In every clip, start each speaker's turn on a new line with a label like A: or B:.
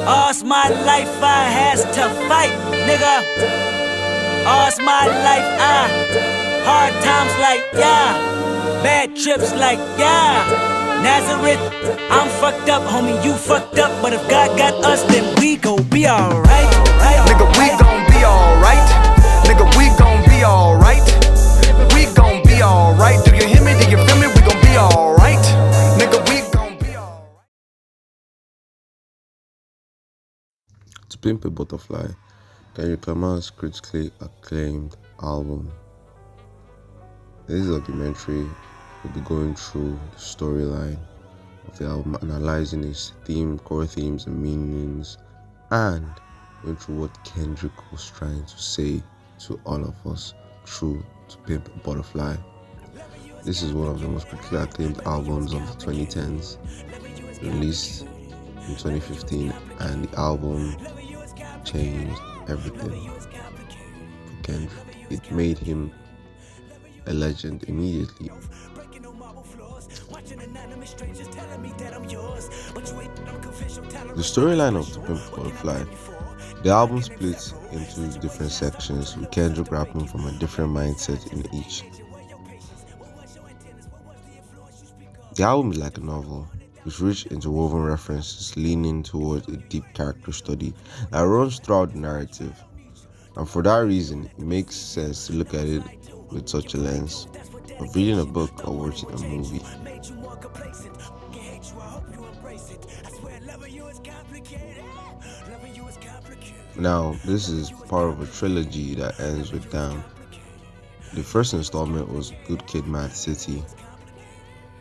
A: All's my life I has to fight, nigga. All's my life hard times like yeah, bad trips like yeah. Nazareth, I'm fucked up, homie, you fucked up, but if God got us, then we gon' be alright.
B: Nigga, we gon' be alright. Nigga, we gon' be alright. We gon' be alright. Do you hear me? Do you feel me? We gon' be alright. Nigga, we gon' be alright.
C: To Pimp a Butterfly, Kendrick Lamar's critically acclaimed album. This documentary will be going through the storyline of the album, analyzing its core themes and meanings, and going through what Kendrick was trying to say to all of us through To Pimp a Butterfly. This is one of the most critically acclaimed albums of the 2010s, released in 2015, and the album changed everything for Kendrick. It made him a legend immediately. The storyline of To Pimp a Butterfly, the album splits into different sections, with Kendrick rapping from a different mindset in each. The album is like a novel, with rich interwoven references leaning towards a deep character study that runs throughout the narrative. And for that reason, it makes sense to look at it with such a lens of reading a book or watching a movie. Now, this is part of a trilogy that ends with Damn. The first installment was Good Kid, Mad City,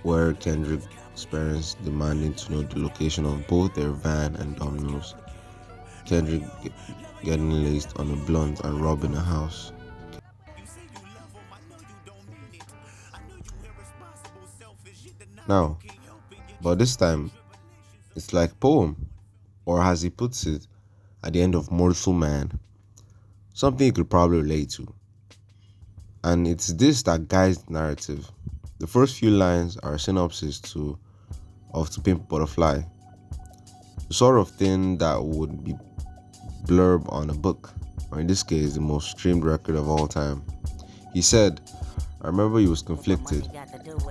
C: where Kendrick's parents demanding to know the location of both their van and Domino's. Kendrick getting laced on a blunt and robbing a house. Now, but this time, it's like poem, or as he puts it, at the end of Mortal Man, something you could probably relate to. And it's this that guides the narrative. The first few lines are a synopsis of To Pimp a Butterfly, the sort of thing that would be blurb on a book, or in this case, the most streamed record of all time. He said, I remember you was conflicted,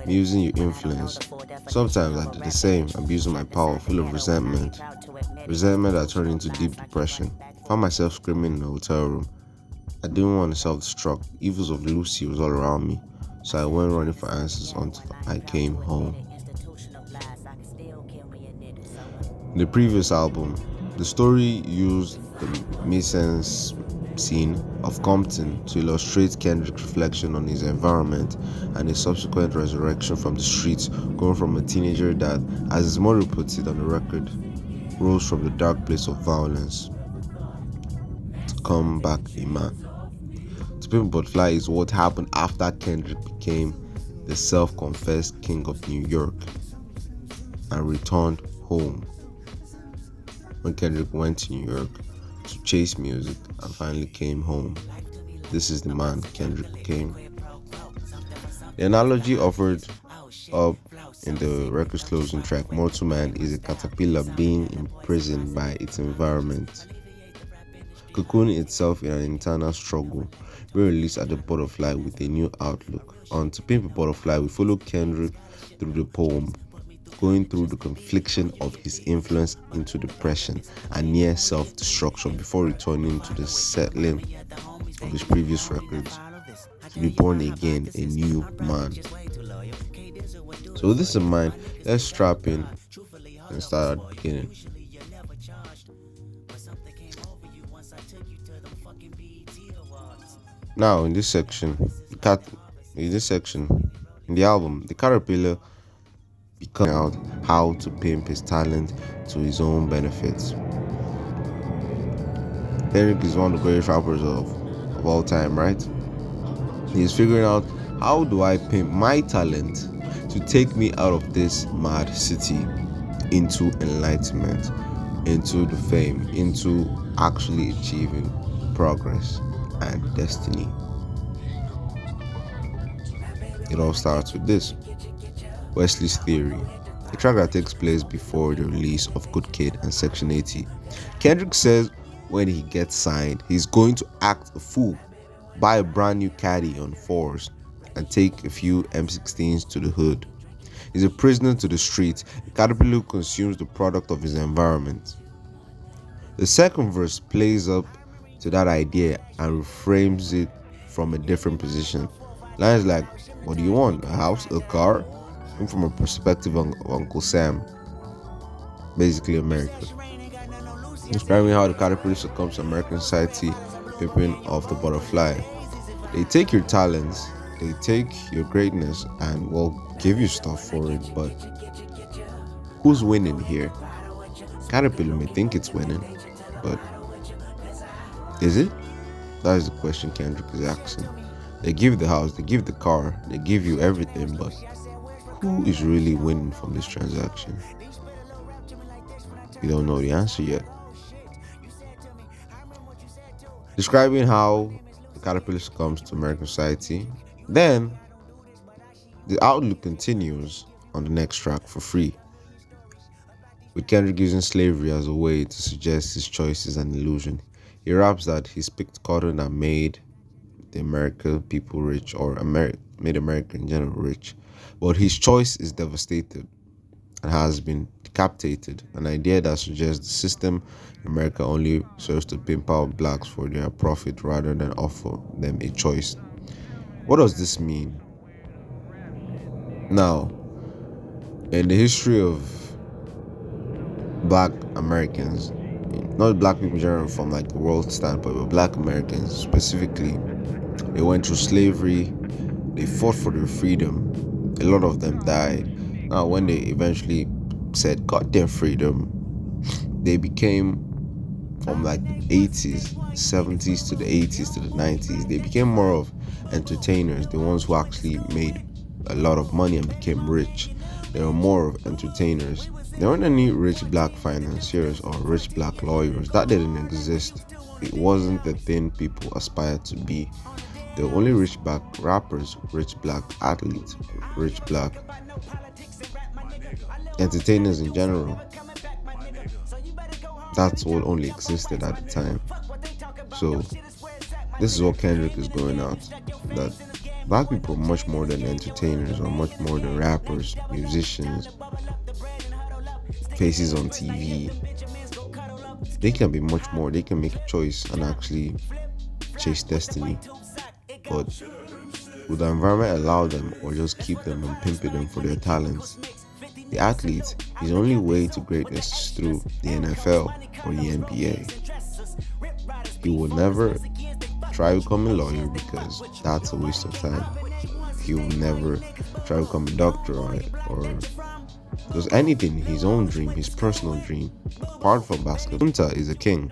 C: me using your influence. Sometimes I did the same, abusing my power, full of resentment that turned into deep depression. Found myself screaming in a hotel room. I didn't want to self-destruct. Evils of Lucy was all around me, so I went running for answers until I came home. In the previous album, the story used the mise-en scene of Compton to illustrate Kendrick's reflection on his environment and his subsequent resurrection from the streets, going from a teenager that, as his mother puts it on the record, rose from the dark place of violence to come back a man. To Pimp a Butterfly is what happened after Kendrick became the self-confessed king of New York and returned home. When Kendrick went to New York to chase music and finally came home, this is the man Kendrick became. The analogy offered up in the record's closing track, Mortal Man, is a caterpillar being imprisoned by its environment, cocooning itself in an internal struggle, being released at the butterfly with a new outlook. On To Pimp a Butterfly, we follow Kendrick through the poem, going through the confliction of his influence into depression and near self-destruction before returning to the settling of his previous records to be born again, a new man. So with this in mind, let's strap in and start at the beginning. Now, in this section, in the album, the caterpillar becomes out how to pimp his talent to his own benefits. Kendrick is one of the greatest rappers of all time, right? He's figuring out, how do I pimp my talent to take me out of this mad city into enlightenment, into the fame, into actually achieving progress and destiny. It all starts with this: Wesley's theory. a track that takes place before the release of Good Kid and Section 80. Kendrick says when he gets signed, he's going to act a fool, buy a brand new caddy on fours, and take a few M16s to the hood. He's a prisoner to the street, a caterpillar who consumes the product of his environment. The second verse plays up to that idea and reframes it from a different position. Lines like, what do you want? A house? A car? And from a perspective of Uncle Sam, basically America. Describing how the caterpillar succumbs to American society, pimping off the butterfly. They take your talents, they take your greatness, and will give you stuff for it, but who's winning here? Caterpillar may think it's winning, but is it? That is the question Kendrick is asking. They give the house, they give the car, they give you everything, but who is really winning from this transaction? We don't know the answer yet. Describing how the caterpillar comes to American society, then the outlook continues on the next track for free, with Kendrick using slavery as a way to suggest his choice is an illusion. He raps that he's picked cotton that made the American people rich, or made America in general rich, but his choice is devastated and has been decapitated, an idea that suggests the system in America only serves to pimp out blacks for their profit rather than offer them a choice. What does this mean? Now, in the history of black Americans, not black people in general from like the world standpoint, but black Americans specifically, they went through slavery, they fought for their freedom. A lot of them died. Now, when they eventually said, got their freedom, they became, from like the 80s, 70s to the 80s to the 90s, they became more of entertainers, the ones who actually made a lot of money and became rich. They were more of entertainers. There weren't any rich black financiers or rich black lawyers. That didn't exist. It wasn't the thing people aspired to be. There were only rich black rappers, rich black athletes, rich black entertainers in general. That's what only existed at the time. So this is what Kendrick is going out, that black people are much more than entertainers, or much more than rappers, musicians, faces on TV. They can be much more. They can make a choice and actually chase destiny. But would the environment allow them, or just keep them and pimp them for their talents? The athlete, his only way to greatness is through the NFL or the NBA. He will never try to become a lawyer because that's a waste of time. He will never try to become a doctor or does anything, his own dream, his personal dream. Apart from basketball, Kunta is a king,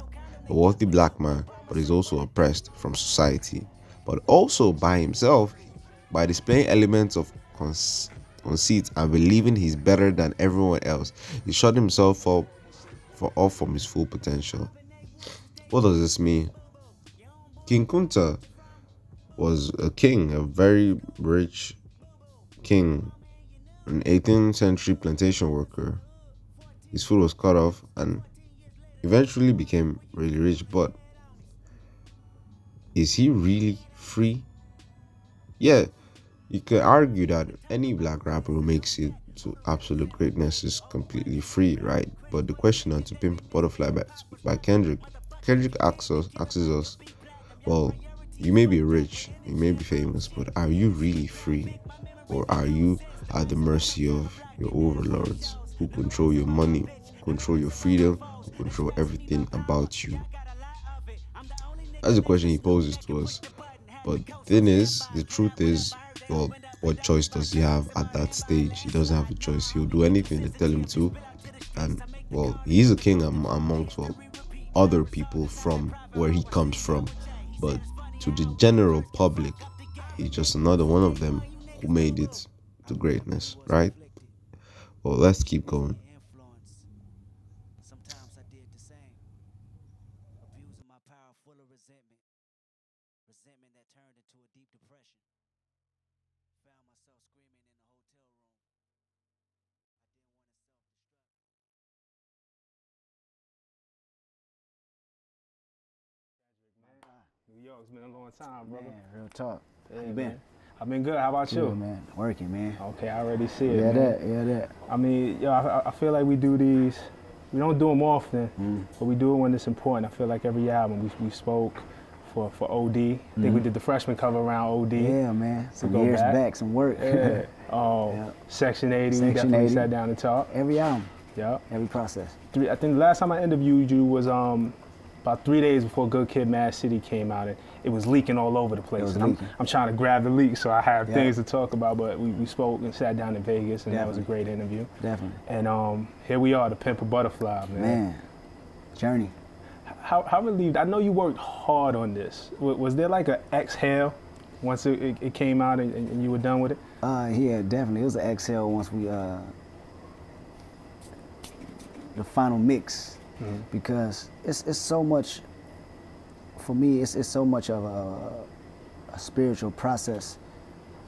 C: a wealthy black man, but he's also oppressed from society, but also by himself, by displaying elements of conceit and believing he's better than everyone else. He shut himself up off from his full potential. What does this mean? King Kunta was a king, a very rich king, an 18th century plantation worker. His food was cut off and eventually became really rich, but is he really free? Yeah, you could argue that any black rapper who makes it to absolute greatness is completely free, right? But the question on To Pimp a Butterfly by Kendrick asks us, well, you may be rich, you may be famous, but are you really free? Or are you at the mercy of your overlords who control your money, control your freedom, who control everything about you? That's the question he poses to us. But the truth is, well, what choice does he have at that stage? He doesn't have a choice. He'll do anything they tell him to. And, well, he's a king amongst, well, other people from where he comes from. But to the general public, he's just another one of them who made it to greatness, right? Well, let's keep going.
A: Sometimes I did the same, abusing my power full of resentment that turned into a deep depression. Found myself screaming in the hotel room. I didn't want to
D: Yo, it's been a long time, brother.
E: Man, real talk.
D: Yeah,
E: How you been?
D: man. I've been good. How about you?
E: Good, man. Working, man.
D: Okay, I already see it.
E: Yeah,
D: man.
E: that.
D: I mean, yo, I feel like we do these. We don't do them often, but we do it when it's important. I feel like every album we spoke for OD. I think we did the freshman cover around OD.
E: Yeah, man. Some
D: go
E: years
D: back.
E: back, some work.
D: Yeah.
E: Yeah.
D: Section 80. We
E: Section
D: definitely
E: 80.
D: sat down and talked.
E: Every album,
D: Yeah.
E: every process.
D: I think the last time I interviewed you was about 3 days before Good Kid, Mad City came out, and it was leaking all over the place.
E: It was
D: And
E: leaking.
D: I'm trying to grab the leak, so I have
E: Yeah.
D: things to talk about. But we spoke and sat down in Vegas, and that was a great interview.
E: Definitely.
D: And here we are, the Pimp a Butterfly, man.
E: Man, journey.
D: How relieved? I know you worked hard on this. Was there like an exhale once it came out and you were done with it?
E: Yeah, definitely. It was an exhale once we, the final mix, because it's so much, for me, it's so much of a spiritual process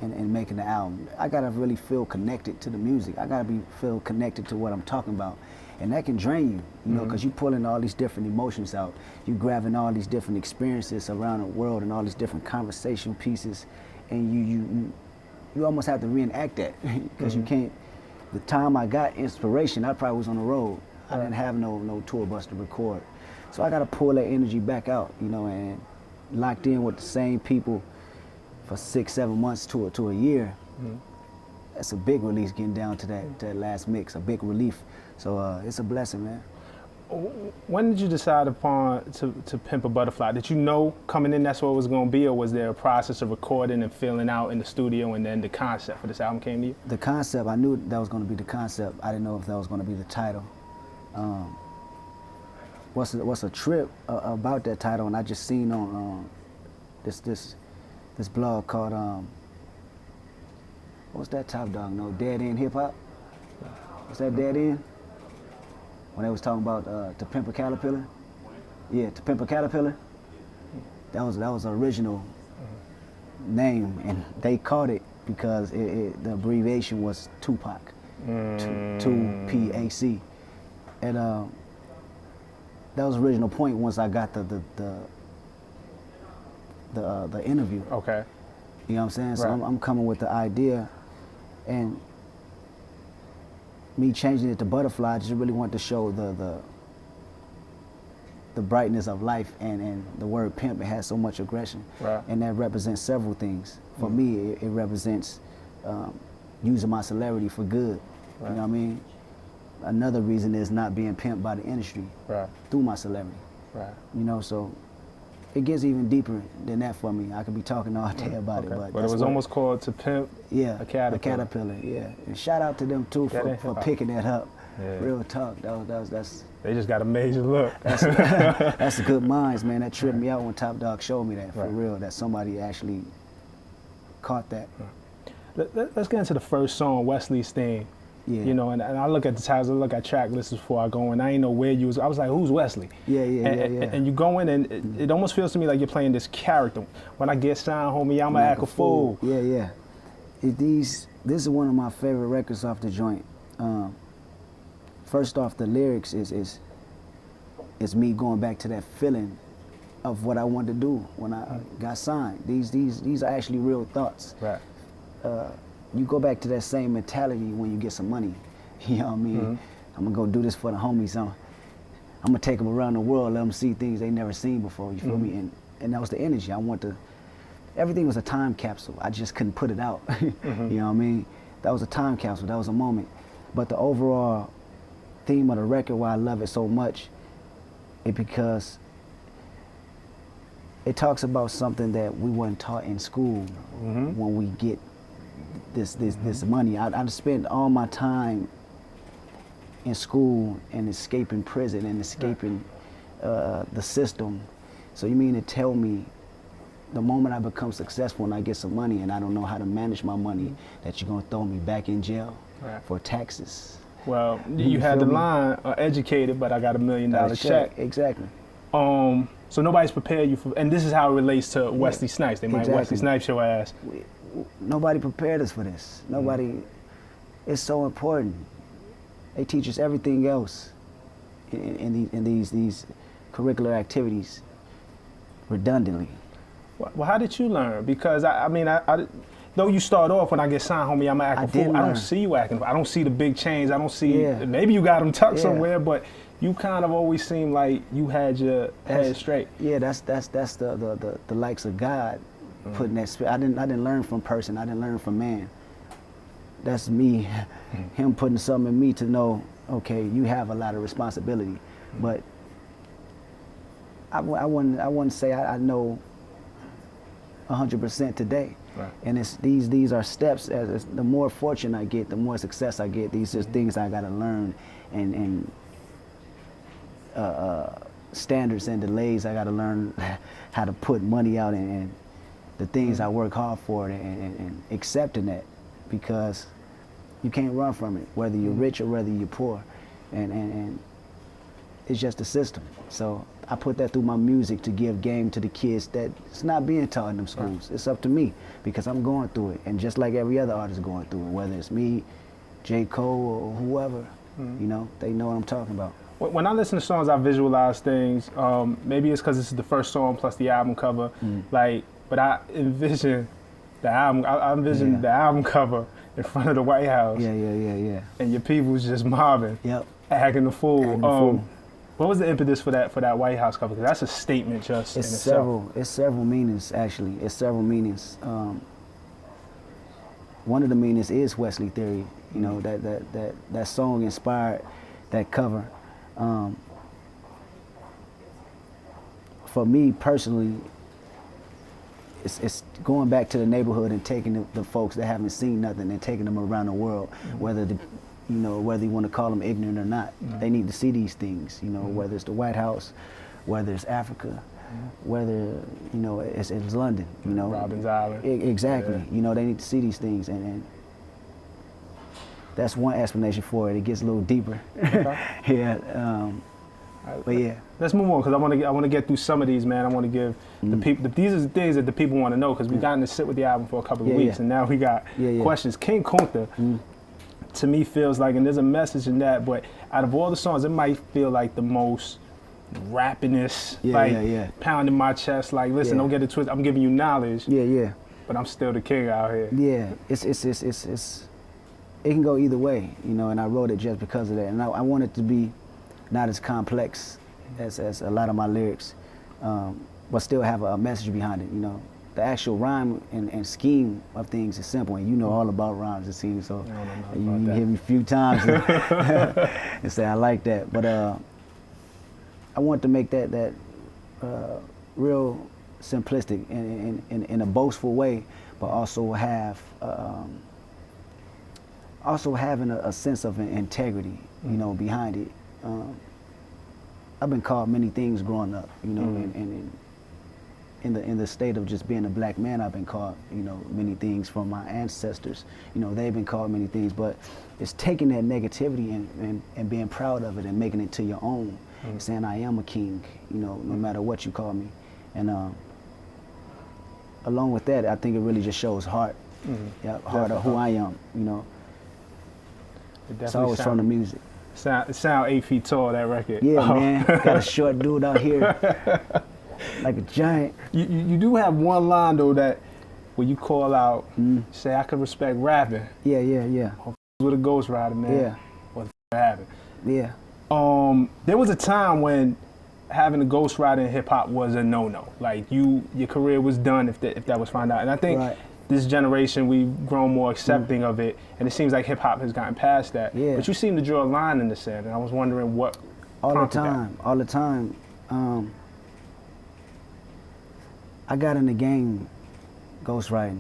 E: in making the album. I gotta really feel connected to the music. I gotta feel connected to what I'm talking about. And that can drain you, you know, because you're pulling all these different emotions out. You're grabbing all these different experiences around the world and all these different conversation pieces, and you almost have to reenact that because you can't. The time I got inspiration, I probably was on the road. I didn't have no tour bus to record, so I got to pull that energy back out, you know, and locked in with the same people for 6-7 months to a year. That's a big release, getting down to that last mix, a big relief. So it's a blessing, man.
D: When did you decide upon to Pimp a Butterfly? Did you know coming in that's what it was going to be, or was there a process of recording and filling out in the studio and then the concept for this album came to you?
E: The concept, I knew that was going to be the concept. I didn't know if that was going to be the title. What's a trip about that title, and I just seen on this blog called what's that Top Dog? No, Dead End Hip Hop. What's that, Dead End? When they was talking about To Pimp a Caterpillar. Yeah, To Pimp a Caterpillar. That was the original name, and they caught it because the abbreviation was Tupac, 2PAC, and that was the original point. Once I got the interview,
D: Okay.
E: you know what I'm saying? So
D: Right.
E: I'm coming with the idea, and me changing it to Butterfly, I just really want to show the brightness of life, and the word pimp, it has so much aggression.
D: Right.
E: And that represents several things. For me, it represents using my celebrity for good.
D: Right.
E: You know what I mean? Another reason is not being pimped by the industry
D: Right.
E: through my celebrity.
D: Right.
E: You know, so it gets even deeper than that for me. I could be talking all day about it,
D: Okay.
E: but
D: it was
E: that's what-
D: almost called To Pimp
E: yeah,
D: a Caterpillar.
E: A caterpillar, yeah. And shout out to them too
D: That
E: for
D: ain't hip-hop.
E: picking that up.
D: Yeah.
E: Real talk. That's
D: They just got a major look.
E: that's good minds, man. That tripped me out when Top Dog showed me that, for
D: Right.
E: real, that somebody actually caught that.
D: Let's get into the first song, Wesley's Theme.
E: Yeah.
D: You know, and I look at the titles, I look at track lists before I go in. I didn't know where you was. I was like, who's Wesley?
E: Yeah, yeah,
D: and,
E: yeah.
D: And you go in, and it almost feels to me like you're playing this character. When I get signed, homie, I'ma act a fool.
E: Yeah, yeah. This is one of my favorite records off the joint. First off, the lyrics is me going back to that feeling of what I wanted to do when I got signed. These are actually real thoughts.
D: Right.
E: You go back to that same mentality when you get some money. You know what I mean? I'm gonna go do this for the homies. I'm gonna take them around the world, let them see things they never seen before. You feel me? And that was the energy. I want to. Everything was a time capsule. I just couldn't put it out. You know what I mean? That was a time capsule. That was a moment. But the overall theme of the record, why I love it so much, is because it talks about something that we weren't taught in school when we get this money. I spent all my time in school and escaping prison and escaping the system. So you mean to tell me the moment I become successful and I get some money and I don't know how to manage my money, that you're gonna throw me back in jail for taxes?
D: Well, you had the
E: feel me?
D: line, educated, but I got $1 million check.
E: Exactly.
D: So nobody's prepared you for, and this is how it relates to Wesley Snipes. They might
E: Exactly.
D: Wesley Snipes your ass.
E: Nobody prepared us for this. Nobody. It's so important. They teach us everything else in these curricular activities redundantly.
D: Well, how did you learn? Because I mean, though you start off when I get signed, homie, I'm acting
E: did
D: fool. I don't
E: learn.
D: see you acting. I don't see the big chains. I don't see.
E: Yeah.
D: Maybe you got them tucked
E: Yeah.
D: somewhere, but you kind of always seem like you had your head straight.
E: Yeah, that's the likes of God putting that spirit. I didn't learn from person. I didn't learn from man. That's me, him putting something in me to know, okay, you have a lot of responsibility, but I wouldn't say I know 100% today.
D: Right.
E: And it's these are steps. As the more fortune I get, the more success I get. These are things I got to learn, and standards and delays. I got to learn how to put money out and the things I work hard for, and accepting that, because you can't run from it, whether you're rich or whether you're poor, and it's just a system. So I put that through my music to give game to the kids that it's not being taught in them schools. It's up to me, because I'm going through it, and just like every other artist going through it, whether it's me, J. Cole, or whoever, you know, they know what I'm talking about.
D: When I listen to songs, I visualize things. Maybe it's because this is the first song plus the album cover. Like, but I envision the album. I envision the album cover in front of the White House.
E: Yeah.
D: And your people's just mobbing,
E: Yep.
D: acting the fool.
E: Acting the fool.
D: What was the impetus for that White House cover? 'Cause that's a statement just
E: It's
D: in itself.
E: It's several meanings, actually. It's several meanings. One of the meanings is Wesley Theory. You know, that song inspired that cover. For me personally, it's going back to the neighborhood and taking the folks that haven't seen nothing and taking them around the world, whether you want to call them ignorant or not. They need to see these things, you know, whether it's the White House, whether it's Africa, whether, you know, it's London, you know.
D: Robbins Island.
E: Exactly.
D: Yeah.
E: You know, they need to see these things, and that's one explanation for it. It gets a little deeper.
D: Okay.
E: Yeah. But yeah.
D: Let's move on, because I want to get through some of these, man. I want to give the people. These are the things that the people want to know, because we've gotten to sit with the album for a couple of weeks, and now we got questions. King Kunta, to me, feels like, and there's a message in that, but out of all the songs, it might feel like the most rappiness, pounding my chest, like, listen, don't get it twisted. I'm giving you knowledge.
E: Yeah.
D: But I'm still the king out here.
E: Yeah. It can go either way, you know, and I wrote it just because of that. And I want it to be not as complex as a lot of my lyrics, but still have a message behind it, you know. The actual rhyme and scheme of things is simple, and you know all about rhymes, it seems, so you hear me a few times and say I like that. But I want to make that real simplistic in a boastful way, but also have having a sense of integrity, you know, behind it. I've been called many things growing up, you know, and in the state of just being a black man, I've been called, you know, many things from my ancestors. You know, they've been called many things, but it's taking that negativity and being proud of it and making it to your own, saying I am a king, you know, no matter what you call me. And along with that, I think it really just shows heart, heart of who I am, you know. It's always from the music.
D: It sound 8 feet tall, that record.
E: Yeah, man. Got a short dude out here, like a giant.
D: You do have one line though that when you call out, say I could respect rapping.
E: Yeah.
D: With a Ghost Rider, man.
E: Yeah.
D: What happened?
E: Yeah.
D: There was a time when having a Ghost Rider in hip hop was a no-no. Like your career was done if that was found out. And I think this generation, we've grown more accepting of it, and it seems like hip hop has gotten past that.
E: Yeah.
D: But you seem to draw a line in the sand, and I was wondering what
E: all
D: prompted
E: the time. I got in the game ghostwriting,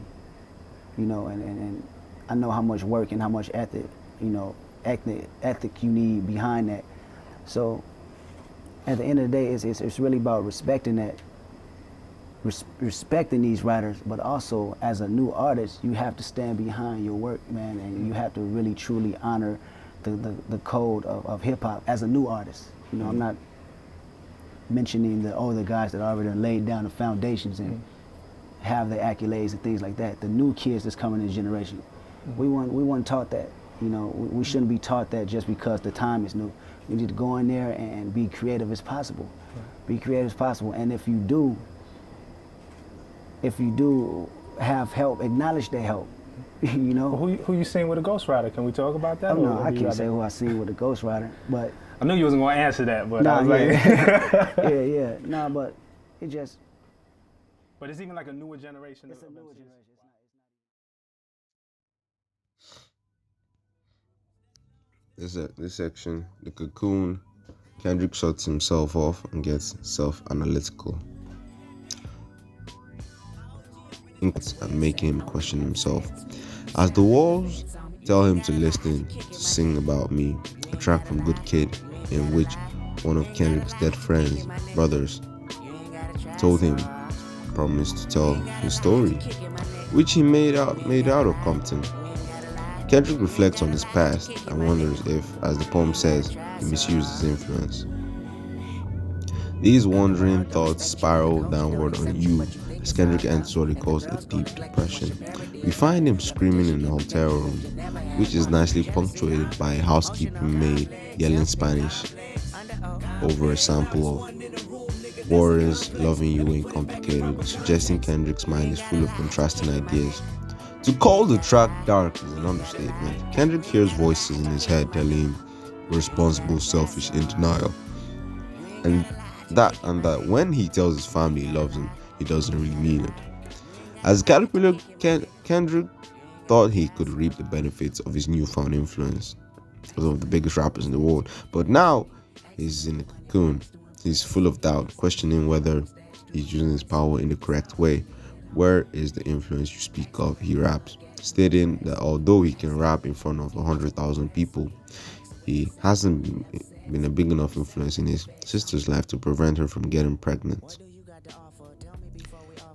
E: you know, and I know how much work and how much ethic, you know, ethic you need behind that. So at the end of the day, it's really about respecting that. Respecting these writers, but also as a new artist, you have to stand behind your work, man, and you have to really truly honor the code of hip hop as a new artist. You know, I'm not mentioning the older guys that already laid down the foundations and have the accolades and things like that. The new kids that's coming in this generation, we weren't taught that. You know, we shouldn't be taught that just because the time is new. We need to go in there and be creative as possible. Be creative as possible, and if you do, if you do have help, acknowledge that help. You know.
D: Well, who you seen with a ghostwriter? Can we talk about that?
E: Oh, no, I can't say who I seen with a ghostwriter, but
D: I knew you wasn't gonna answer that, but
E: nah,
D: I was like,
E: yeah. Nah, but it just.
D: But it's even like a newer generation.
E: It's a newer generation.
C: This section, the cocoon, Kendrick shuts himself off and gets self-analytical, and making him question himself. As the walls tell him to listen to Sing About Me, a track from Good Kid, in which one of Kendrick's dead friends, brothers, told him, promised to tell his story, which he made out of Compton. Kendrick reflects on his past and wonders if, as the poem says, he misused his influence. These wandering thoughts spiral downward on you as Kendrick enters what he calls a deep depression. We find him screaming in the hotel room, which is nicely punctuated by a housekeeping maid yelling Spanish over a sample of Warriors Loving You Ain't Complicated, suggesting Kendrick's mind is full of contrasting ideas. To call the track dark is an understatement. Kendrick hears voices in his head telling him irresponsible, selfish, in denial. And that when he tells his family he loves him, he doesn't really mean it. As Caterpillar, Kendrick thought he could reap the benefits of his newfound influence as one of the biggest rappers in the world. But now he's in a cocoon. He's full of doubt, questioning whether he's using his power in the correct way. Where is the influence you speak of? He raps, stating that although he can rap in front of 100,000 people, he hasn't been a big enough influence in his sister's life to prevent her from getting pregnant.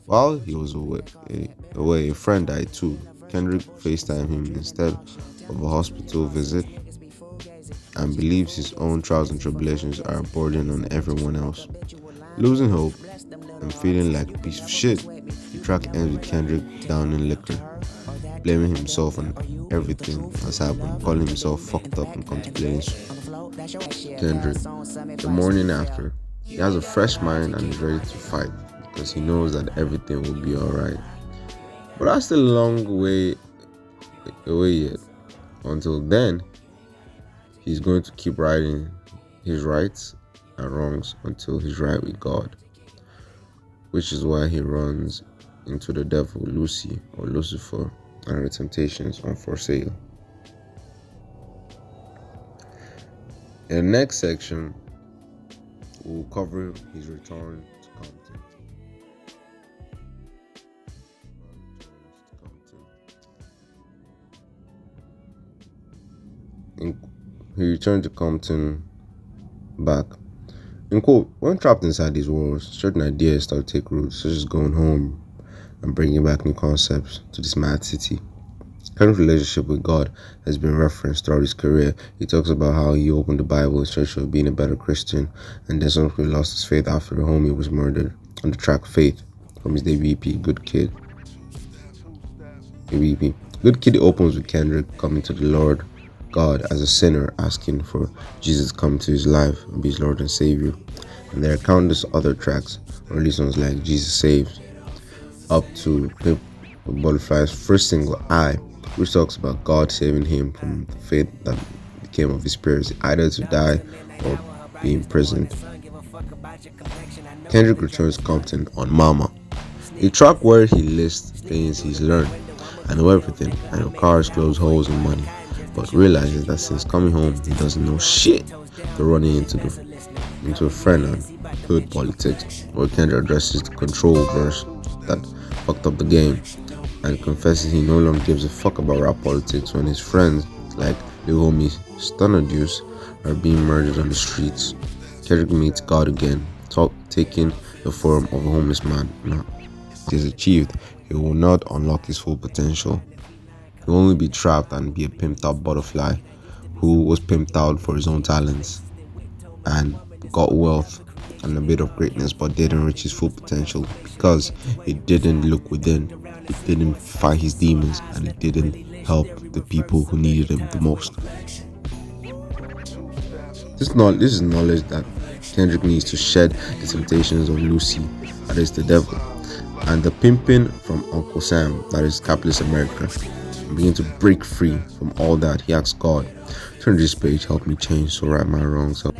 C: While he was away, a friend died too. Kendrick FaceTimed him instead of a hospital visit and believes his own trials and tribulations are a burden on everyone else. Losing hope and feeling like a piece of shit, the track ends with Kendrick downing liquor, blaming himself on everything that's happened, calling himself fucked up and contemplating Kendrick. The morning after, he has a fresh mind and is ready to fight because he knows that everything will be alright. But that's still a long way away yet. Until then, he's going to keep writing his rights and wrongs until he's right with God, which is why he runs into the devil, Lucy or Lucifer, and her temptations on For Sale. In the next section, we'll cover his return to Compton. He returned to Compton back. In quote, when trapped inside these walls, certain ideas start to take root, such as going home and bringing back new concepts to this mad city. His current relationship with God has been referenced throughout his career. He talks about how he opened the Bible in search of being a better Christian and then subsequently lost his faith after a homie was murdered on the track Faith from his debut EP, Good Kid. Good Kid opens with Kendrick coming to the Lord God as a sinner, asking for Jesus to come to his life and be his Lord and Savior. And there are countless other tracks, or at least ones like Jesus Saves, up to Pimp Butterfly's first single, I, which talks about God saving him from the fate that became of his peers, either to die or be imprisoned. Kendrick returns Compton on Mama, a track where he lists things he's learned. I know everything. I know cars, clothes, holes, and money. But realizes that since coming home, he doesn't know shit. They're running into a friend on hood politics, where Kendrick addresses the control verse that fucked up the game, and confesses he no longer gives a fuck about rap politics when his friends, like the homie Stunner Deuce, are being murdered on the streets. Kendrick meets God again, taking the form of a homeless man. Now, he has achieved, he will not unlock his full potential. He'll only be trapped and be a pimped out butterfly who was pimped out for his own talents and got wealth and a bit of greatness, but didn't reach his full potential because he didn't look within, he didn't fight his demons, and he didn't help the people who needed him the most. This is knowledge that Kendrick needs to shed the temptations of Lucy, that is the devil, and the pimping from Uncle Sam, that is capitalist America, and begin to break free from all that. He asked God, turn this page, help me change, so right my wrongs. So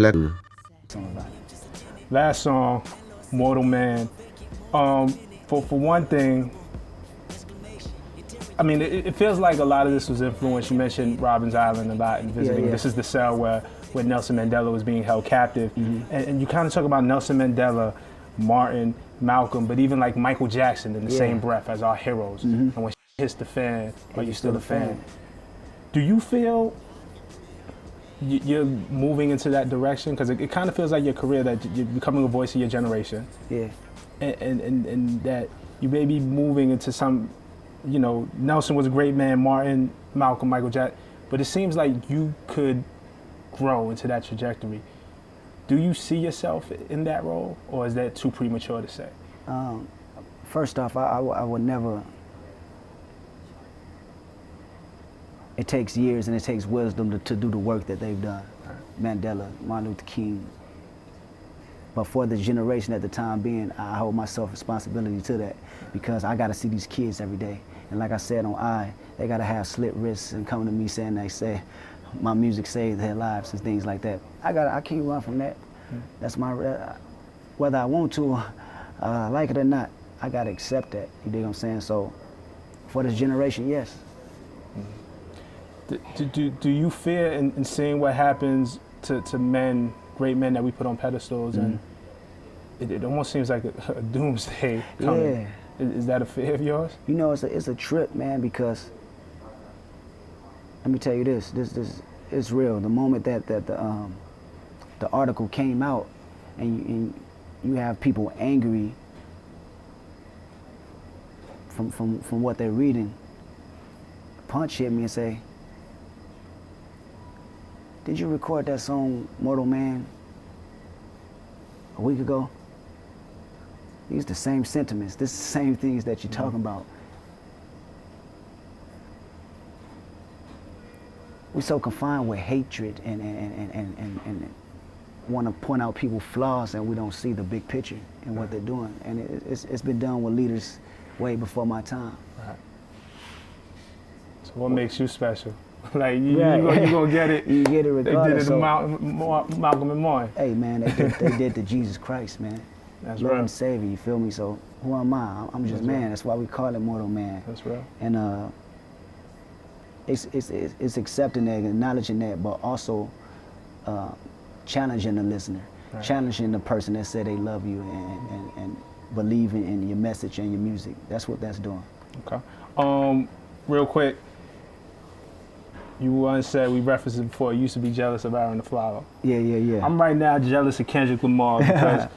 D: last song, Mortal Man. For one thing, I mean, it feels like a lot of this was influenced. You mentioned Robben's Island a lot and visiting. This is the cell where Nelson Mandela was being held captive. And you kind of talk about Nelson Mandela, Martin, Malcolm, but even like Michael Jackson in the same breath as our heroes. And when hits the fan, are you still a fan? Do you feel you're moving into that direction? Because it kind of feels like your career, that you're becoming a voice of your generation.
E: Yeah.
D: And that you may be moving into some, you know, Nelson was a great man, Martin, Malcolm, Michael Jackson, but it seems like you could grow into that trajectory. Do you see yourself in that role, or is that too premature to say?
E: First off, I would never. It takes years and it takes wisdom to do the work that they've done. Mandela, Martin Luther King. But for the generation at the time being, I hold myself responsibility to that, because I got to see these kids every day. And like I said on they got to have slit wrists and come to me saying, they say, my music saved their lives and things like that. I can't run from that. That's my, whether I want to, like it or not, I got to accept that. You dig what I'm saying? So for this generation, yes.
D: Do you fear in seeing what happens to men, great men that we put on pedestals, and it almost seems like a doomsday coming?
E: Yeah.
D: Is that a fear of yours?
E: You know, it's a trip, man, because let me tell you this is real. The moment that the article came out, and you have people angry from what they're reading, Punch hit me and say, did you record that song, Mortal Man, a week ago? These the same sentiments, this is the same things that you're talking about. We're so confined with hatred and want to point out people's flaws, and we don't see the big picture and what they're doing. And it's been done with leaders way before my time.
D: Right. So what makes you special? Like you gonna get it.
E: You get it regardless.
D: They did it to Malcolm and Martin.
E: Hey man, they did to Jesus Christ, man.
D: That's
E: Lord
D: right.
E: and Savior, you feel me? So who am I? I'm just man. That's why we call it Mortal Man.
D: That's real.
E: And it's accepting that, acknowledging that, but also challenging the listener, challenging the person that said they love you and believing in your message and your music. That's what that's doing.
D: Okay. Real quick. You once said, we referenced it before, you used to be jealous of Aaron the Flower.
E: Yeah.
D: I'm right now jealous of Kendrick Lamar because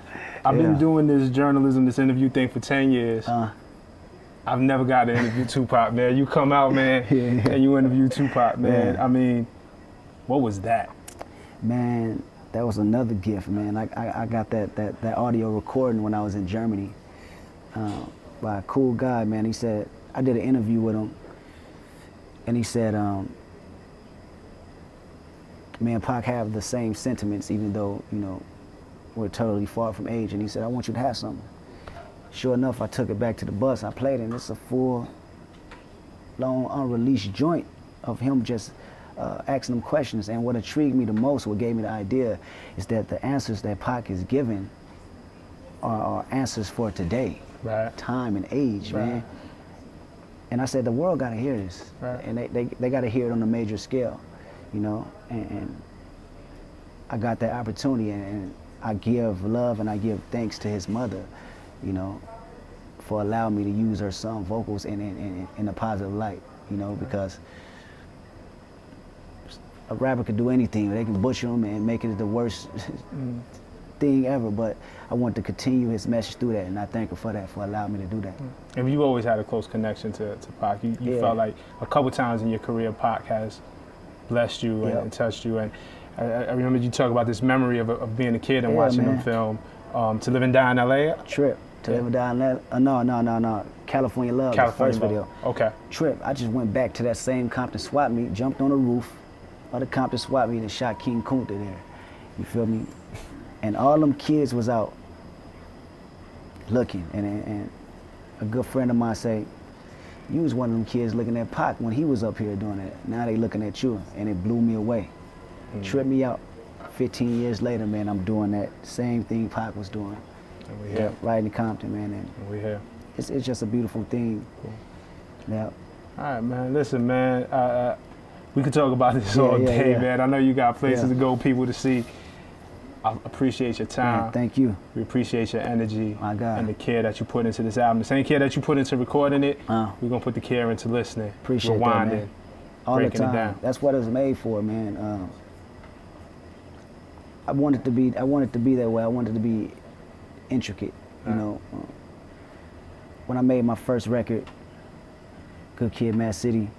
D: I've been doing this journalism, this interview thing for 10 years. I've never got to interview Tupac, man. You come out, man, and you interview Tupac, man. I mean, what was that?
E: Man, that was another gift, man. I got that audio recording when I was in Germany by a cool guy, man. He said, I did an interview with him, and he said, me and Pac have the same sentiments, even though, you know, we're totally far from age. And he said, I want you to have something. Sure enough, I took it back to the bus. I played it, and it's a full, long, unreleased joint of him just asking them questions. And what intrigued me the most, what gave me the idea, is that the answers that Pac is giving are answers for today, time and age, man. And I said, the world got to hear this. And they got to hear it on a major scale. You know, and I got that opportunity, and I give love and I give thanks to his mother, you know, for allowing me to use her song vocals in a positive light, you know, because a rapper could do anything. They can butcher him and make it the worst thing ever, but I want to continue his message through that, and I thank her for that, for allowing me to do that.
D: And you always had a close connection to Pac. You felt like a couple times in your career, Pac has blessed you and touched you. And I remember you talk about this memory of being a kid and watching them film To Live and Die in L.A.
E: Trip. To Live and Die in L.A. No. California Love, the first video.
D: Okay.
E: Trip. I just went back to that same Compton swap meet, jumped on the roof of the Compton swap meet and shot King Kunta there. You feel me? And all them kids was out looking, and a good friend of mine say, you was one of them kids looking at Pac when he was up here doing it. Now they looking at you, and it blew me away. Tripped me out. 15 years later, man, I'm doing that same thing Pac was doing.
D: And we here.
E: Right in Compton, man. And
D: we here.
E: It's just a beautiful thing.
D: Cool.
E: Yeah.
D: All right, man. Listen, man. We could talk about this all day, man. I know you got places to go, people to see. I appreciate your time.
E: Man, thank you.
D: We appreciate your energy.
E: My God.
D: And the care that you put into this album. The same care that you put into recording it, we're going to put the care into listening,
E: appreciate
D: rewinding,
E: that, man. All
D: breaking
E: the time.
D: it down.
E: That's what it's made for, man. I want it to be that way. I want it to be intricate, you know. When I made my first record, Good Kid, Mad City,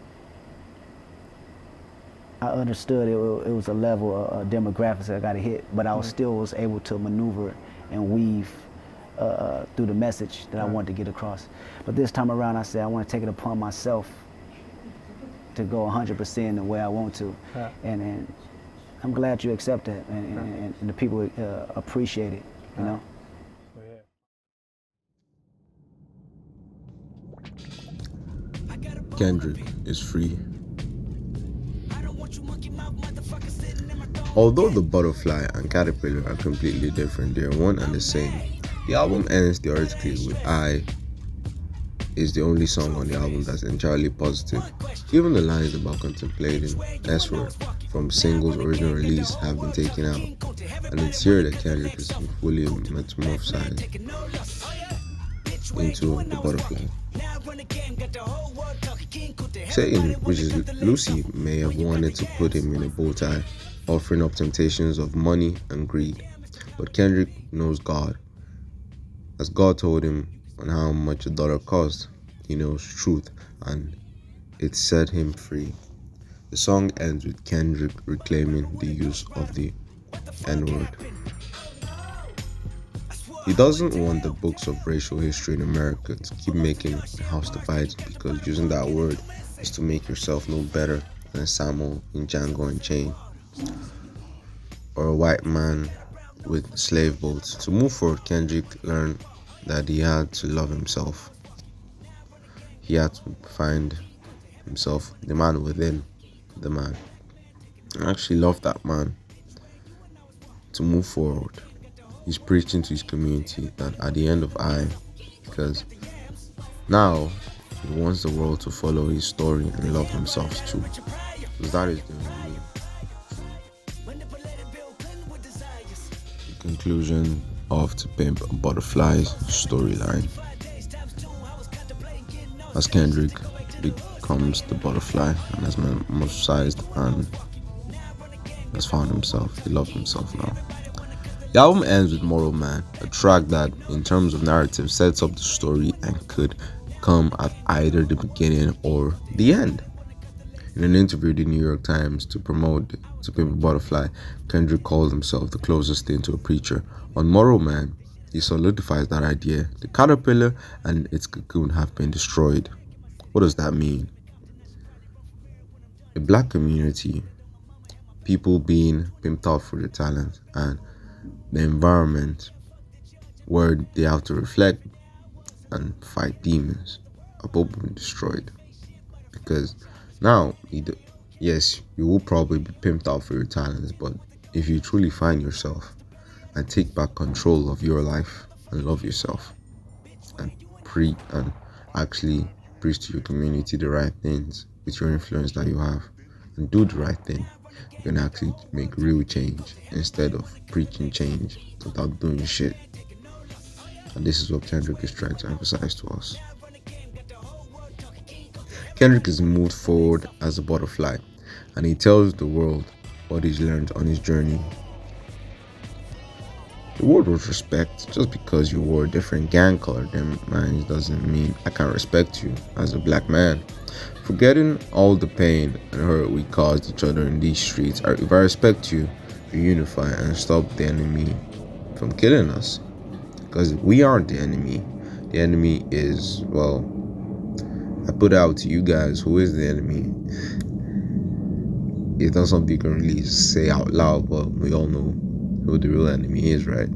E: I understood it was a level of demographics that I got to hit, but I still was able to maneuver and weave through the message that I wanted to get across. But this time around, I said I want to take it upon myself to go 100% the way I want to, and I'm glad you accept that, and the people appreciate it, you know.
C: Kendrick is free. Although the butterfly and caterpillar are completely different, they are one and the same. The album ends theoretically with I is the only song on the album that's entirely positive. Even the lines about contemplating S-word from singles' original release have been taken out, and it's here that Kendrick is fully metamorphosized into the butterfly. Satan, which is Lucy, may have wanted to put him in a bow tie, offering up temptations of money and greed, but Kendrick knows God. As God told him on how much a dollar cost, he knows truth, and it set him free. The song ends with Kendrick reclaiming the use of the N-word. He doesn't want the books of racial history in America to keep making house divides, because using that word is to make yourself no better than Samuel in Django Unchained, or a white man with slave boats. To move forward, Kendrick learned that he had to love himself. He had to find himself, the man within the man, and actually love that man. To move forward, he's preaching to his community that at the end of I, because now he wants the world to follow his story and love themselves too, because that is the conclusion of To Pimp a Butterfly's storyline, as Kendrick becomes the butterfly and has metamorphosized and has found himself. He loves himself now. The album ends with Moral Man, a track that, in terms of narrative, sets up the story and could come at either the beginning or the end. In an interview with the New York Times to promote To Pimp a Butterfly, Kendrick called himself the closest thing to a preacher. On Moral Man, he solidifies that idea. The caterpillar and its cocoon have been destroyed. What does that mean? A black community, people being pimped out for their talent, and the environment where they have to reflect and fight demons are both been destroyed. Because now, yes, you will probably be pimped out for your talents, but if you truly find yourself and take back control of your life and love yourself and actually preach to your community the right things with your influence that you have and do the right thing, you can actually make real change instead of preaching change without doing shit. And this is what Kendrick is trying to emphasize to us. Kendrick is moved forward as a butterfly, and he tells the world what he's learned on his journey. The word was respect. Just because you wore a different gang color than mine doesn't mean I can't respect you as a black man. Forgetting all the pain and hurt we caused each other in these streets, if I respect you, we unify and stop the enemy from killing us. Because we aren't the enemy. The enemy is, well, I put out to you guys who is the enemy. It's not something you can really say out loud, but we all know who the real enemy is, right?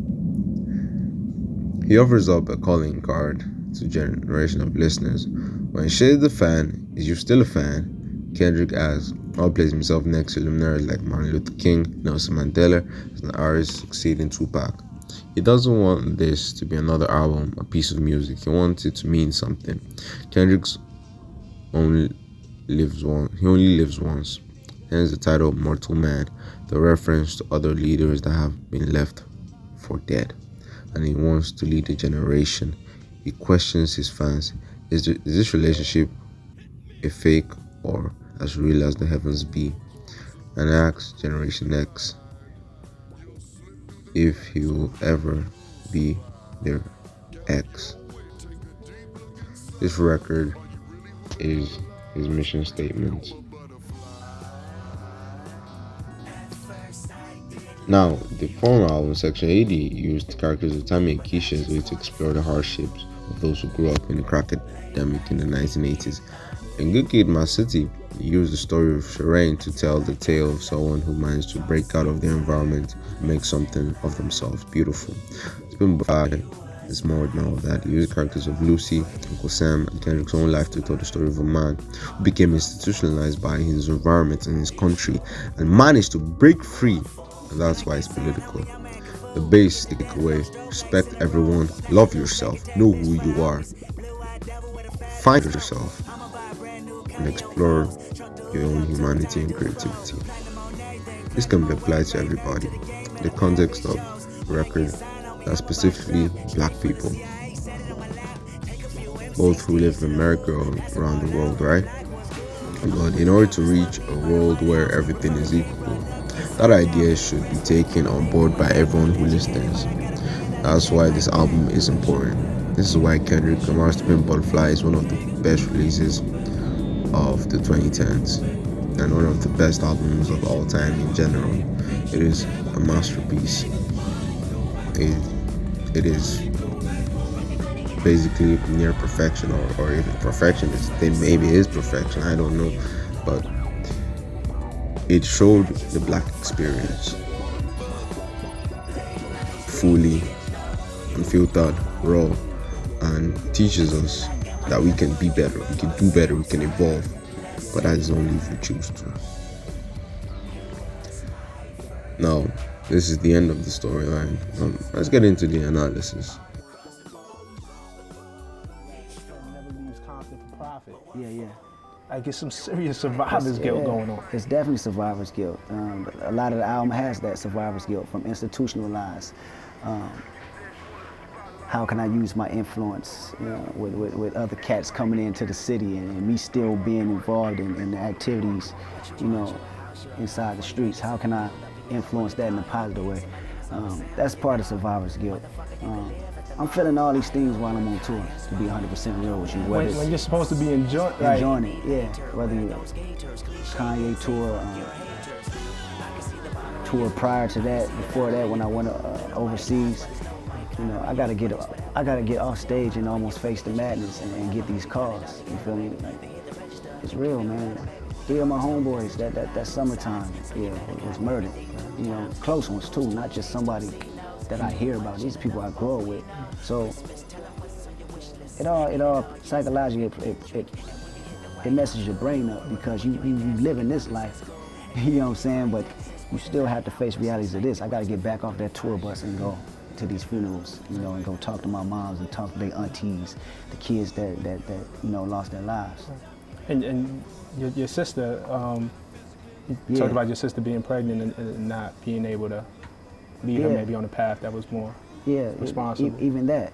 C: He offers up a calling card to a generation of listeners. When Shade the Fan, Is You Still a Fan? Kendrick asks, all places himself next to luminaries like Martin Luther King, Nelson Mandela, as an artist succeeding Tupac. He doesn't want this to be another album, a piece of music. He wants it to mean something. Kendrick's only lives once. Hence the title Mortal Man, the reference to other leaders that have been left for dead. And he wants to lead a generation. He questions his fans. Is this relationship a fake or as real as the heavens be? And asks Generation X if he will ever be their ex. This record is his mission statement. Now, the former album, Section 80, used characters of Tammy and Keisha as a way to explore the hardships of those who grew up in the crack epidemic in the 1980s. In Good Kid, Mad City, he used the story of Shireen to tell the tale of someone who managed to break out of their environment and make something of themselves beautiful. Spin By is more than all of that. He used characters of Lucy, Uncle Sam, and Kendrick's own life to tell the story of a man who became institutionalized by his environment and his country and managed to break free. And that's why it's political. The base takeaway: respect everyone, love yourself, know who you are, find yourself, and explore your own humanity and creativity. This can be applied to everybody. In the context of the record, that's specifically black people, both who live in America or around the world, right? But in order to reach a world where everything is equal, that idea should be taken on board by everyone who listens. That's why this album is important. This is why Kendrick Lamar's To Pimp a Butterfly is one of the best releases of the 2010s and one of the best albums of all time in general. It is a masterpiece. It is basically near perfection, or even perfection. Maybe it is perfection, I don't know, but it showed the black experience fully, unfiltered, raw, and teaches us that we can be better, we can do better, we can evolve, but that is only if we choose to. Now, this is the end of the storyline. Let's get into the analysis.
D: Never use content for profit.
E: Yeah.
D: Like, it's some serious survivor's guilt going on.
E: It's definitely survivor's guilt. A lot of the album has that survivor's guilt from institutionalized. How can I use my influence, with other cats coming into the city and me still being involved in the activities, inside the streets? How can I influence that in a positive way? That's part of survivor's guilt. I'm feeling all these things while I'm on tour, to be 100% real with you.
D: When you're supposed to be enjoying
E: it, yeah. Whether you Kanye tour prior to that, before that, when I went overseas, I gotta get off stage and almost face the madness and get these calls. You feel me? Like, it's real, man. 3 of my homeboys that summertime, was murdered. Close ones too, not just somebody that I hear about. These people I grow up with. So it all psychologically it messes your brain up because you live in this life. You know what I'm saying? But you still have to face realities of this. I gotta get back off that tour bus and go to these funerals, and go talk to my moms and talk to their aunties, the kids that lost their lives.
D: And your sister, you talked about your sister being pregnant and not being able to lead her maybe on a path that was more responsible.
E: Even that,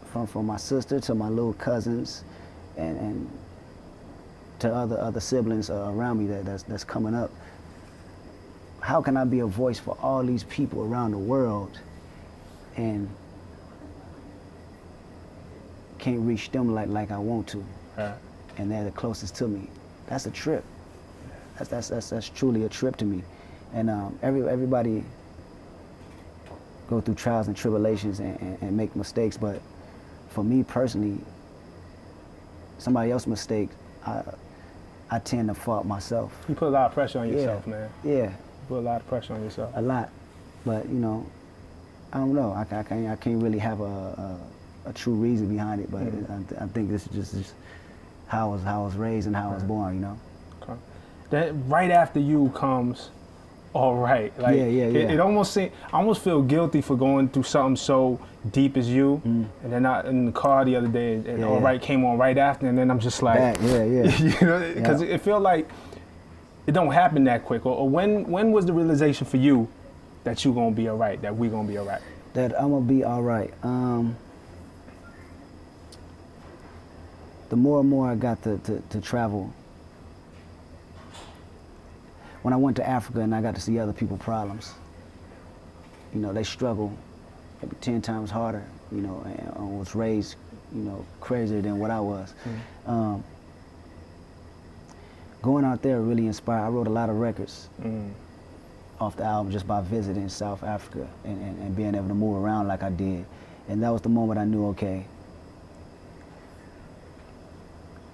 E: from my sister to my little cousins and to other siblings around me that's coming up. How can I be a voice for all these people around the world and can't reach them like I want to? And they're the closest to me. That's a trip. That's truly a trip to me. And everybody go through trials and tribulations and make mistakes, but for me personally, somebody else's mistake, I tend to fault myself.
D: You put a lot of pressure on yourself, man.
E: Yeah.
D: You put a lot of pressure on yourself.
E: A lot. But, I don't know. I can't really have a true reason behind it, but I think this is just how I was raised and how I was born, you know.
D: Okay. Then right after you comes All Right. Like, It almost seems, I almost feel guilty for going through something so deep as you, and then I in the car the other day, and All Right came on right after, and then I'm just like, you know, because it felt like it don't happen that quick. Or when was the realization for you that you gonna be all right, that we gonna be all right?
E: That I'm gonna be all right. The more and more I got to travel, when I went to Africa and I got to see other people's problems, you know, they struggle maybe 10 times harder, you know, and I was raised, you know, crazier than what I was. Going out there really inspired. I wrote a lot of records off the album just by visiting South Africa and being able to move around like I did. And that was the moment I knew, okay,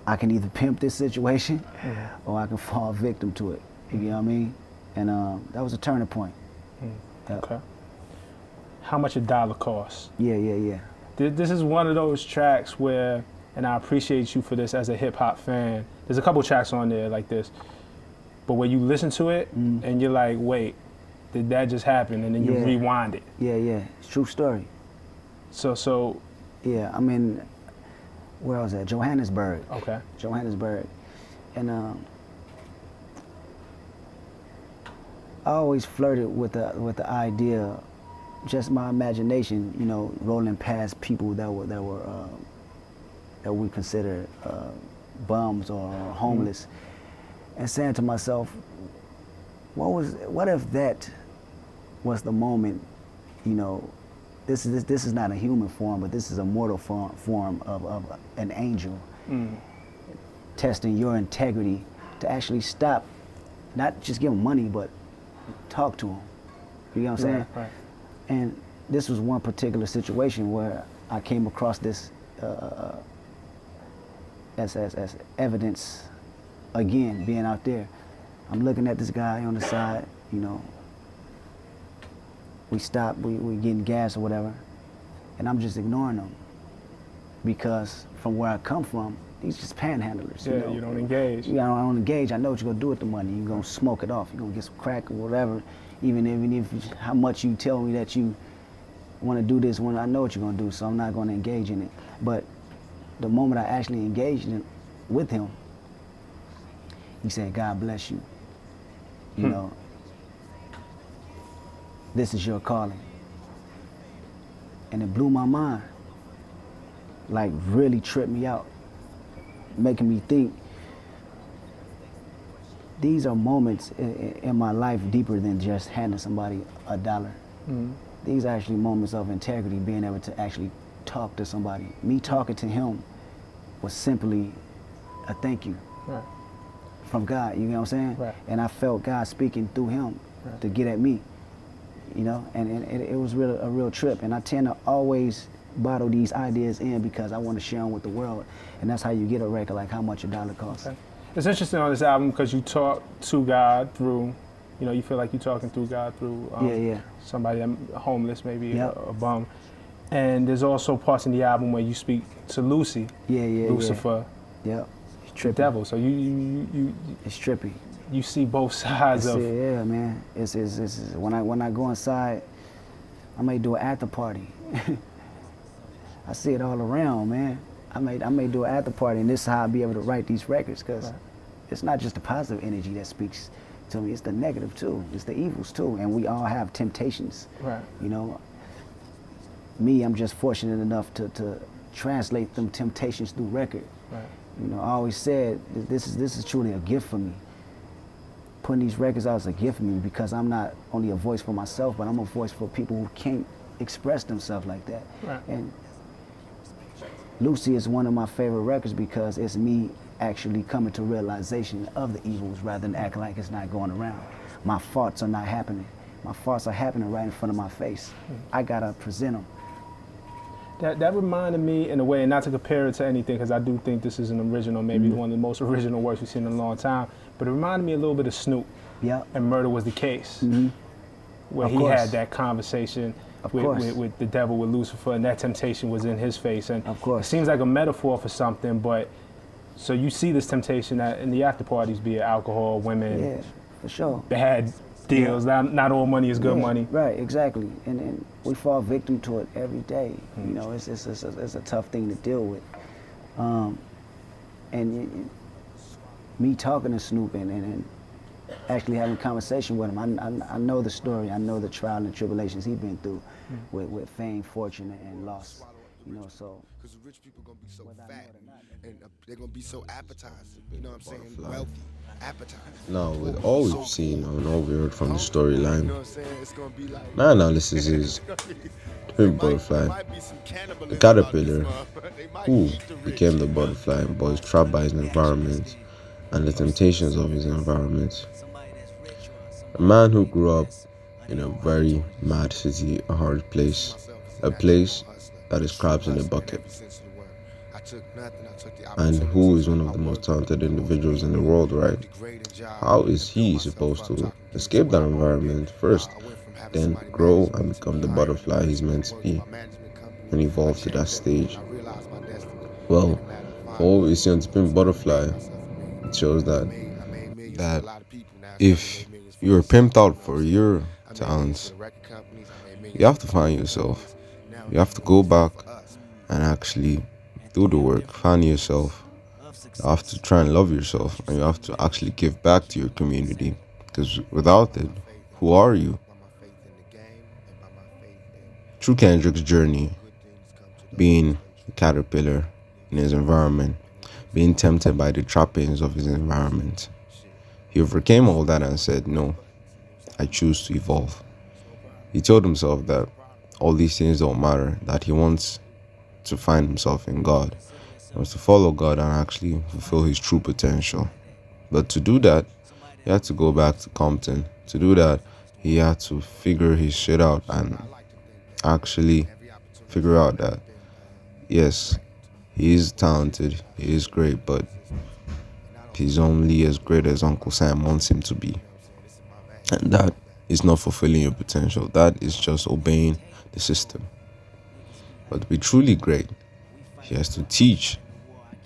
E: I can either pimp this situation or I can fall victim to it. You know what I mean? And that was a turning point. Yep.
D: Okay. How much a dollar costs?
E: Yeah.
D: This is one of those tracks where, and I appreciate you for this as a hip hop fan, there's a couple tracks on there like this, but when you listen to it and you're like, wait, did that just happen? And then you rewind it.
E: Yeah. It's a true story.
D: So.
E: Yeah, I mean, where was that? Johannesburg.
D: Okay.
E: Johannesburg. And I always flirted with the idea, just my imagination, you know, rolling past people that we consider bums or homeless, and saying to myself, what if that was the moment, you know, this is not a human form, but this is a mortal form of an angel testing your integrity to actually stop, not just give them money, but talk to them. You know what I'm saying?
D: Right.
E: And this was one particular situation where I came across this as evidence, again, being out there. I'm looking at this guy on the side, you know. We stop, we getting gas or whatever, and I'm just ignoring them because from where I come from, these just panhandlers.
D: Yeah,
E: you know?
D: you don't engage.
E: Yeah, I don't engage. I know what you're gonna do with the money. You're gonna smoke it off. You're gonna get some crack or whatever. Even if how much you tell me that you want to do this, when I know what you're gonna do, so I'm not gonna engage in it. But the moment I actually engaged with him, he said, "God bless you. You know, this is your calling." And it blew my mind. Like, really tripped me out, making me think these are moments in my life deeper than just handing somebody $1. These are actually moments of integrity, being able to actually talk to somebody. Me talking to him was simply a thank you from God, you know what I'm saying?
D: Right.
E: And I felt God speaking through him to get at me, you know? And it was a real trip. And I tend to always bottle these ideas in because I want to share them with the world. And that's how you get a record, like how much $1 costs. Okay.
D: It's interesting on this album because you talk to God through, you know, you feel like you're talking through God through somebody homeless, maybe a bum. And there's also parts in the album where you speak to Lucy, Lucifer, the devil. So you
E: it's trippy.
D: You see both sides of.
E: Yeah, man. It's when I go inside, I may do an after party. I see it all around, man. I may do an after party, and this is how I'll be able to write these records, because it's not just the positive energy that speaks to me, it's the negative too, it's the evils too, and we all have temptations. Right. You know, me, I'm just fortunate enough to translate them temptations through record. Right. You know, I always said this is truly a gift for me. Putting these records out is a gift for me because I'm not only a voice for myself, but I'm a voice for people who can't express themselves like that. Right. And Lucy is one of my favorite records because it's me actually coming to realization of the evils rather than acting like it's not going around. My faults are not happening. My faults are happening right in front of my face. I gotta present them.
D: That reminded me in a way, and not to compare it to anything, because I do think this is an original, maybe one of the most original works we've seen in a long time, but it reminded me a little bit of Snoop. Yeah. And Murder Was the Case. where
E: Of
D: he
E: course.
D: had that conversation
E: Of course.
D: with the devil, with Lucifer, and that temptation was in his face. And
E: Of course.
D: it seems like a metaphor for something, but so you see this temptation in the after parties, be it alcohol, women,
E: Yeah, for sure.
D: bad deals. Not all money is good
E: Yeah,
D: money.
E: Right, exactly. And we fall victim to it every day.
D: Mm-hmm.
E: You know, it's a tough thing to deal with. And me talking to Snoop and actually having a conversation with him, I know the story. I know the trial and tribulations he's been through with fame, fortune, and loss. You know, so.
F: Because the rich people gonna be so fat and they're gonna be so appetizing. You know what I'm saying? Wealthy, appetizing.
C: Now, with all we've seen and all we heard from the
F: You
C: storyline,
F: know what I'm saying? It's gonna be like.
C: my analysis is Pimp Butterfly, the caterpillar who became the butterfly but was trapped by his environment and the temptations of his environment. A man who grew up in a very mad city, a hard place, a place that is crabs in a bucket, and who is one of the most talented individuals in the world, right? How is he supposed to escape that environment first, then grow and become the butterfly he's meant to be and evolve to that stage? Well, all we see on the Pimp Butterfly, it shows that if you're pimped out for your talents, you have to find yourself. You have to go back and actually do the work, find yourself. You have to try and love yourself, and you have to actually give back to your community, because without it, who are you? Through Kendrick's journey, being a caterpillar in his environment, being tempted by the trappings of his environment, he overcame all that and said, no, I choose to evolve. He told himself that all these things don't matter, that he wants to find himself in God. He wants to follow God and actually fulfill his true potential. But to do that, he had to go back to Compton. To do that, he had to figure his shit out and actually figure out that, yes, he is talented, he is great, but he's only as great as Uncle Sam wants him to be. And that is not fulfilling your potential. That is just obeying the system. But to be truly great, he has to teach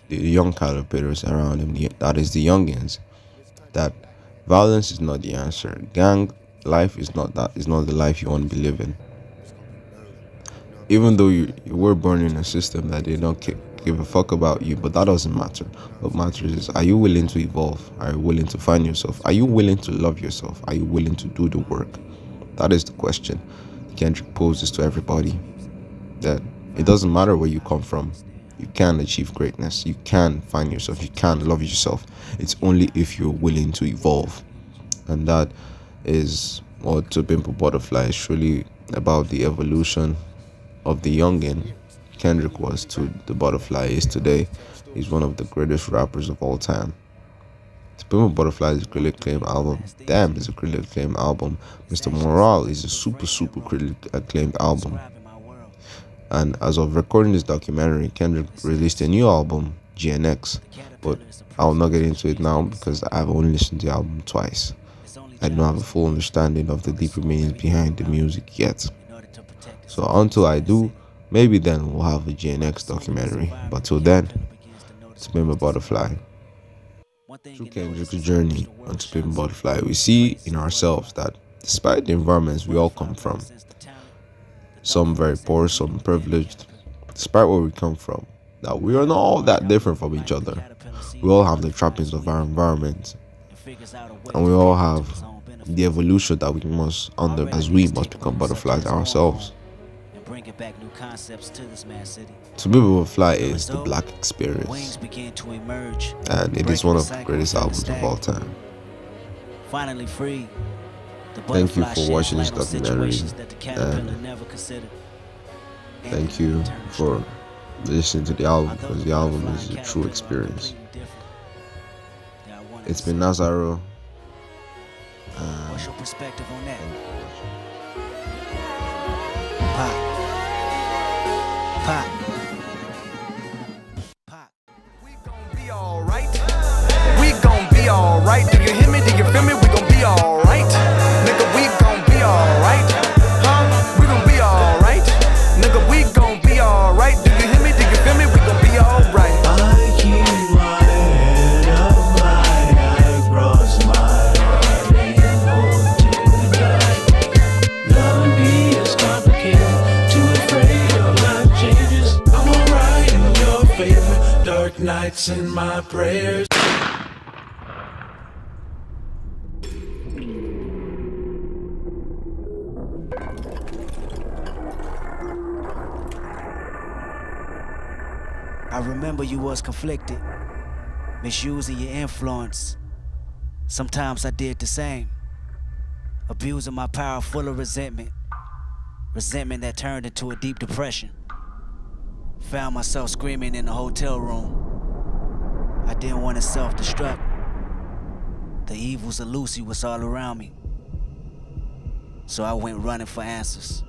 C: the young caterpillars around him, that is the youngins, that violence is not the answer. Gang life is not the life you want to be living. Even though you were born in a system that they don't give a fuck about you, but that doesn't matter. What matters is, are you willing to evolve? Are you willing to find yourself? Are you willing to love yourself? Are you willing to do the work? That is the question Kendrick poses to everybody. That it doesn't matter where you come from. You can achieve greatness. You can find yourself. You can love yourself. It's only if you're willing to evolve. And that is what To Pimp a Butterfly is truly about, the evolution of the youngin Kendrick was to the butterfly is today. He's one of the greatest rappers of all time. To Pimp a Butterfly is a critically acclaimed album. Damn is a critically acclaimed album. Mr. Morale is a super critically acclaimed album. And as of recording this documentary, Kendrick released a new album, GNX, but I will not get into it now because I've only listened to the album twice. I don't have a full understanding of the deeper meanings behind the music yet. So until I do, maybe then we'll have a GNX documentary. But till then, To Pimp a Butterfly. Through Kendrick's journey on To Pimp a Butterfly, we see in ourselves that despite the environments we all come from, some very poor, some privileged, despite where we come from, that we are not all that different from each other. We all have the trappings of our environment, and we all have the evolution that we must become butterflies ourselves. To Pimp a Butterfly is the Black experience, and it is one of the greatest albums of all time.
A: Finally free.
C: Thank you for watching this documentary, and thank you for listening to the album, because the album is a true experience. It's been Nazaro.
A: What's your perspective on that? Pop.
B: We gon' be alright. We gon' be alright. Do you hear me? Do you feel me? We gon' be alright. Nigga, we gon' be alright.
G: nights in my prayers.
A: I remember you was conflicted, misusing your influence. Sometimes I did the same, abusing my power full of resentment that turned into a deep depression. Found myself screaming in the hotel room. I didn't want to self-destruct. The evils of Lucy was all around me. So I went running for answers.